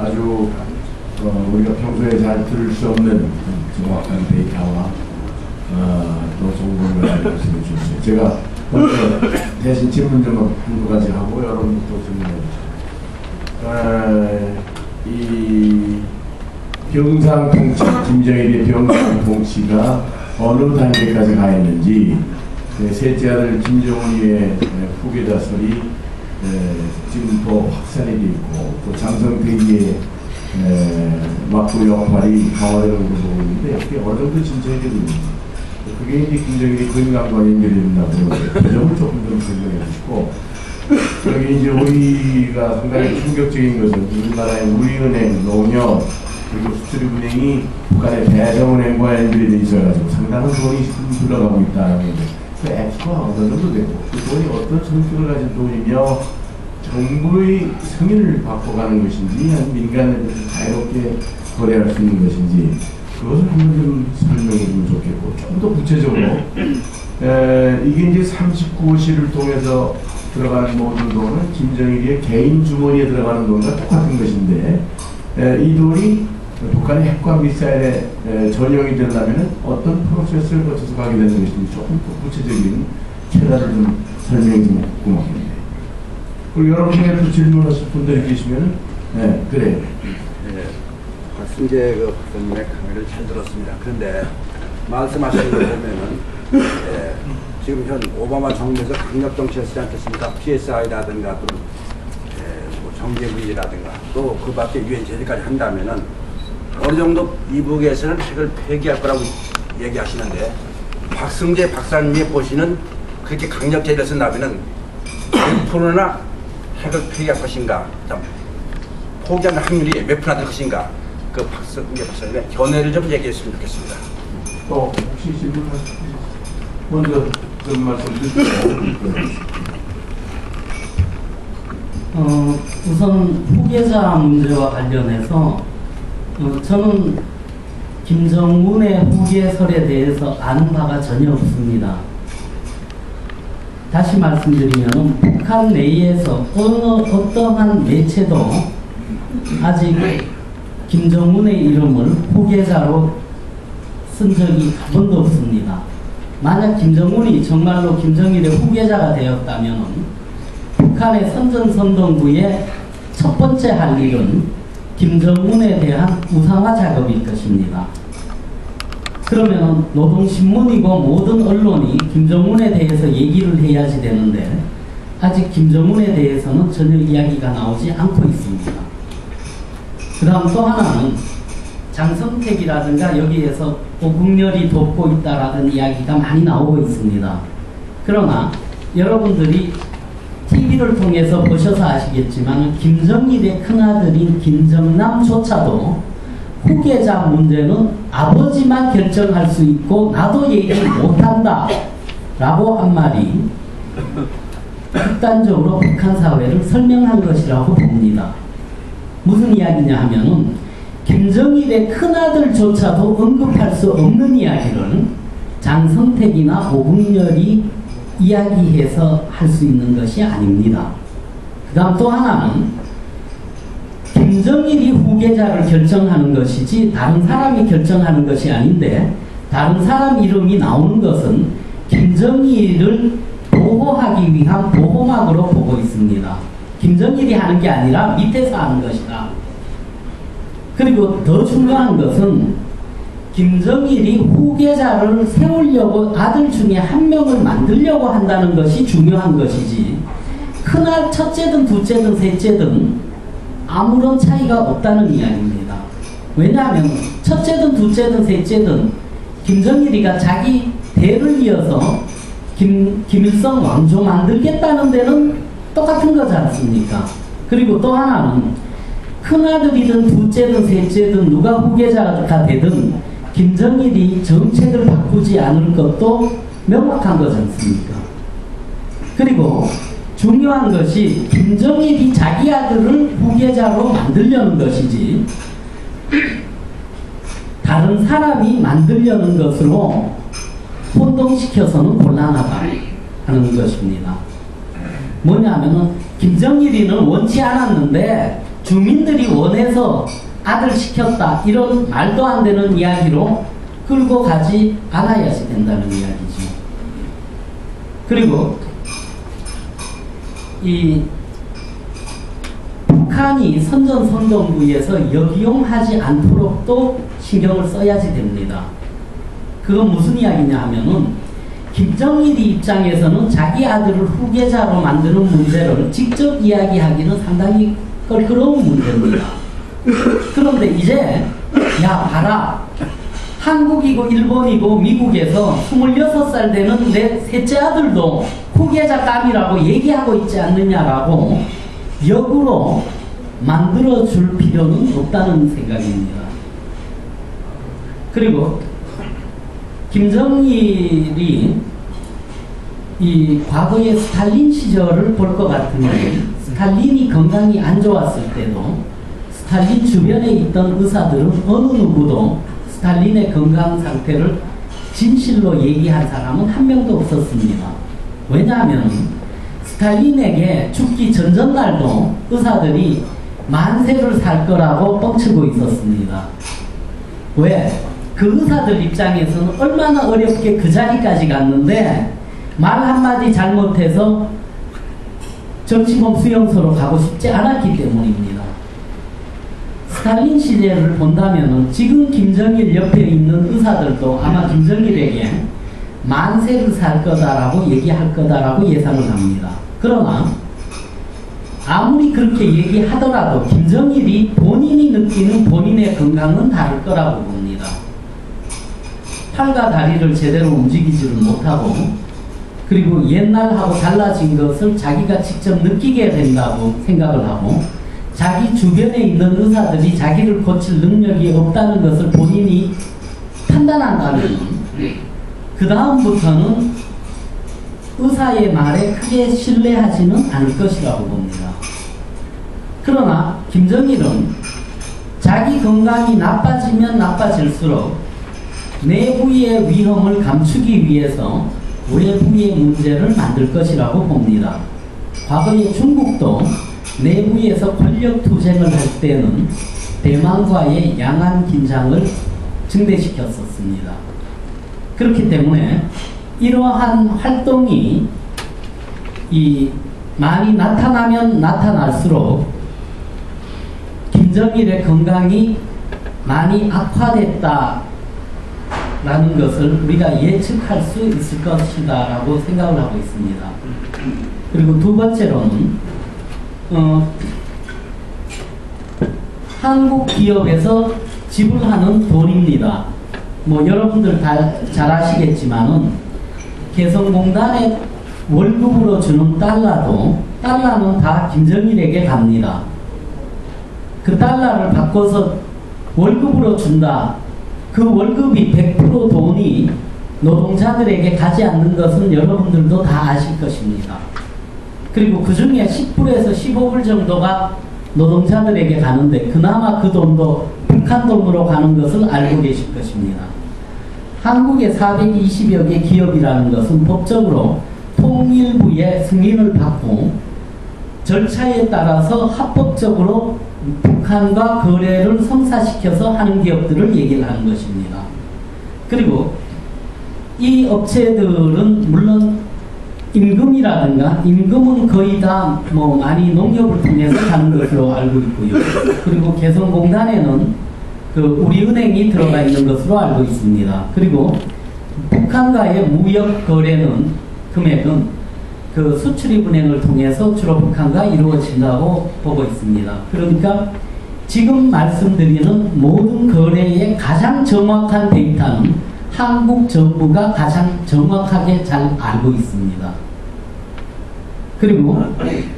아주 우리가 평소에 잘 들을 수 없는 정확한 데이터와 또 정보를 말씀해 주셨어요. 제가 대신 질문 좀 한두 가지 하고 여러분도 또 질문해 주세요. 이 병상 통치, 김정일의 병상 통치가 어느 단계까지 가 있는지, 셋째 아들 김정은의 후계자설이 지금 더 확산이 되어 있고, 또 장성택의 막부 역할이 강화되는 걸로 보고 있는데, 그게 어느 정도 진전이 되고 있는지, 그게 이제 김정일이 건강과 연결이 된다고 그 점을 조금 좀 설명해 주시고, 여기 이제 우리가 상당히 충격적인 것은 우리나라의 우리은행, 농협, 그리고 수출입은행이 북한의 대성은행과 연결이 돼 있어가지고 상당한 돈이 들어가고 있다는 건데, 그 액수가 어느 정도 되고, 그 돈이 어떤 성격을 가진 돈이며, 정부의 승인을 받고 가는 것인지, 아니면 민간에 자유롭게 거래할 수 있는 것인지, 그것을 한번 좀 설명해 주면 좋겠고, 좀 더 구체적으로, 이게 이제 39호실을 통해서 들어가는 모든 돈은 김정일의 개인 주머니에 들어가는 돈과 똑같은 것인데, 이 돈이 북한의 핵과 미사일에 전용이 되려면 어떤 프로세스를 거쳐서 가게 되는 것인지 조금 더 구체적인 체다를 좀 설명해 주면 고맙겠네요. 그리고 여러분 중에 또 질문하실 분들이 계시면, 그래요. 박승재 그 박사님의 강의를 잘 들었습니다. 그런데 말씀하시는 거 보면은 지금 현 오바마 정부에서 강력 정책을 쓰지 않겠습니까? PSI라든가 또 뭐 정계문이라든가 또 그 밖에 유엔 제재까지 한다면은 어느 정도 이북에서는 핵을 폐기할 거라고 얘기하시는데, 박승재 박사님이 보시는 그렇게 강력 제재를 쓴다면은 100%나 핵을 폐기할 것인가, 포기하는 확률이 몇 프로나 될 것인가, 그 박승재 박사님의 견해를 좀 얘기했으면 좋겠습니다. 또 혹시 질문하실 먼저 그런 말씀 드리죠. 우선 후계자 문제와 관련해서 저는 김정은의 후계설에 대해서 아는 바가 전혀 없습니다. 다시 말씀드리면 북한 내에서 어떠한 매체도 아직 김정은의 이름을 후계자로 쓴 적이 한 번도 없습니다. 만약 김정은이 정말로 김정일의 후계자가 되었다면 북한의 선전선동부의 첫 번째 할 일은 김정은에 대한 우상화 작업일 것입니다. 그러면 노동신문이고 모든 언론이 김정은에 대해서 얘기를 해야지 되는데, 아직 김정은에 대해서는 전혀 이야기가 나오지 않고 있습니다. 그 다음 또 하나는 장성택이라든가 여기에서 오국렬이 돕고 있다라는 이야기가 많이 나오고 있습니다. 그러나 여러분들이 TV를 통해서 보셔서 아시겠지만 김정일의 큰아들인 김정남조차도 후계자 문제는 아버지만 결정할 수 있고 나도 얘기 못한다 라고 한 말이 극단적으로 북한 사회를 설명한 것이라고 봅니다. 무슨 이야기냐 하면은 김정일의 큰아들조차도 언급할 수 없는 이야기를 장성택이나 오국렬이 이야기해서 할 수 있는 것이 아닙니다. 그 다음 또 하나는 김정일이 후계자를 결정하는 것이지 다른 사람이 결정하는 것이 아닌데, 다른 사람 이름이 나오는 것은 김정일을 보호하기 위한 보호막으로 보고 있습니다. 김정일이 하는 게 아니라 밑에서 하는 것이다. 그리고 더 중요한 것은 김정일이 후계자를 세우려고 아들 중에 한 명을 만들려고 한다는 것이 중요한 것이지, 큰아들 첫째든 둘째든 셋째든 아무런 차이가 없다는 이야기입니다. 왜냐하면 첫째든 둘째든 셋째든 김정일이가 자기 대를 이어서 김일성 왕조 만들겠다는 데는 똑같은 거지 않습니까? 그리고 또 하나는 큰아들이든 둘째든 셋째든 누가 후계자가 되든 김정일이 정책을 바꾸지 않을 것도 명확한 거지 않습니까? 그리고 중요한 것이 김정일이 자기 아들을 후계자로 만들려는 것이지 다른 사람이 만들려는 것으로 혼동시켜서는 곤란하다 하는 것입니다. 뭐냐면은 김정일이는 원치 않았는데 주민들이 원해서 아들 시켰다 이런 말도 안 되는 이야기로 끌고 가지 않아야 된다는 이야기죠. 그리고 이 북한이 선전성정부에서 역이용하지 않도록 또 신경을 써야지 됩니다. 그건 무슨 이야기냐 하면은 김정일이 입장에서는 자기 아들을 후계자로 만드는 문제를 직접 이야기하기는 상당히 껄끄러운 문제입니다. 그런데 이제 야 봐라, 한국이고 일본이고 미국에서 26살 되는 내 셋째 아들도 후계자감이라고 얘기하고 있지 않느냐라고 역으로 만들어줄 필요는 없다는 생각입니다. 그리고 김정일이 이 과거의 스탈린 시절을 볼 것 같은데, 스탈린이 건강이 안 좋았을 때도 스탈린 주변에 있던 의사들은 어느 누구도 스탈린의 건강 상태를 진실로 얘기한 사람은 한 명도 없었습니다. 왜냐하면 스탈린에게 죽기 전전날도 의사들이 만세를 살 거라고 뻥치고 있었습니다. 왜? 그 의사들 입장에서는 얼마나 어렵게 그 자리까지 갔는데 말 한마디 잘못해서 정치범 수용소로 가고 싶지 않았기 때문입니다. 스탈린 시대를 본다면 지금 김정일 옆에 있는 의사들도 아마 김정일에게 만세를 살 거다라고 얘기할 거다라고 예상을 합니다. 그러나 아무리 그렇게 얘기하더라도 김정일이 본인이 느끼는 본인의 건강은 다를 거라고 봅니다. 팔과 다리를 제대로 움직이지를 못하고, 그리고 옛날하고 달라진 것을 자기가 직접 느끼게 된다고 생각을 하고, 자기 주변에 있는 의사들이 자기를 고칠 능력이 없다는 것을 본인이 판단한다면 그 다음부터는 의사의 말에 크게 신뢰하지는 않을 것이라고 봅니다. 그러나 김정일은 자기 건강이 나빠지면 나빠질수록 내부의 위험을 감추기 위해서 외부의 문제를 만들 것이라고 봅니다. 과거에 중국도 내부에서 권력 투쟁을 할 때는 대만과의 양안 긴장을 증대시켰었습니다. 그렇기 때문에 이러한 활동이 많이 나타나면 나타날수록 김정일의 건강이 많이 악화됐다라는 것을 우리가 예측할 수 있을 것이다 라고 생각을 하고 있습니다. 그리고 두 번째로는 한국 기업에서 지불하는 돈입니다. 뭐 여러분들 다 잘 아시겠지만은 개성공단에 월급으로 주는 달러는 다 김정일에게 갑니다. 그 달러를 바꿔서 월급으로 준다. 그 월급이 100% 돈이 노동자들에게 가지 않는 것은 여러분들도 다 아실 것입니다. 그리고 그 중에 10불에서 15불 정도가 노동자들에게 가는데 그나마 그 돈도 북한 돈으로 가는 것을 알고 계실 것입니다. 한국의 420여 개 기업이라는 것은 법적으로 통일부의 승인을 받고 절차에 따라서 합법적으로 북한과 거래를 성사시켜서 하는 기업들을 얘기를 하는 것입니다. 그리고 이 업체들은 물론 임금은 거의 다 많이 농협을 통해서 하는 것으로 알고 있고요. 그리고 개성공단에는 우리은행이 들어가 있는 것으로 알고 있습니다. 그리고 북한과의 무역 거래는 금액은 수출입은행을 통해서 주로 북한과 이루어진다고 보고 있습니다. 그러니까 지금 말씀드리는 모든 거래의 가장 정확한 데이터는 한국 정부가 가장 정확하게 잘 알고 있습니다. 그리고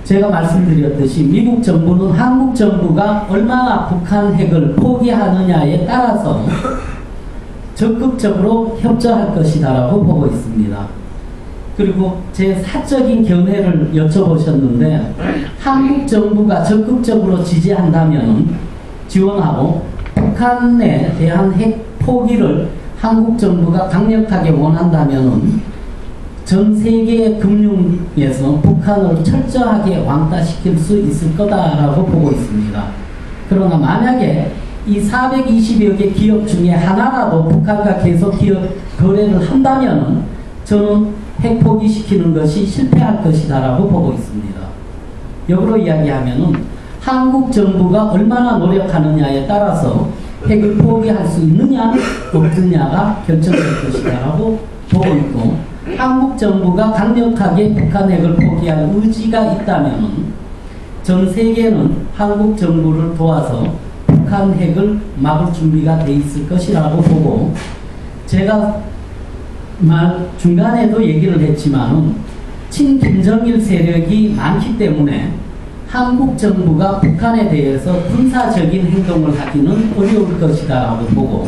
제가 말씀드렸듯이 미국 정부는 한국 정부가 얼마나 북한 핵을 포기하느냐에 따라서 적극적으로 협조할 것이다라고 보고 있습니다. 그리고 제 사적인 견해를 여쭤보셨는데 한국 정부가 적극적으로 지원하고 북한에 대한 핵 포기를 한국 정부가 강력하게 원한다면은 전 세계의 금융에서 북한을 철저하게 왕따시킬 수 있을 거다라고 보고 있습니다. 그러나 만약에 이 420여 개 기업 중에 하나라도 북한과 계속 기업 거래를 한다면 저는 핵 포기시키는 것이 실패할 것이다라고 보고 있습니다. 역으로 이야기하면은 한국 정부가 얼마나 노력하느냐에 따라서 핵을 포기할 수 있느냐 없느냐가 결정될 것이다라고 보고 있고, 한국 정부가 강력하게 북한 핵을 포기할 의지가 있다면 전 세계는 한국 정부를 도와서 북한 핵을 막을 준비가 돼 있을 것이라고 보고, 제가 중간에도 얘기를 했지만 친김정일 세력이 많기 때문에 한국 정부가 북한에 대해서 군사적인 행동을 하기는 어려울 것이다라고 보고,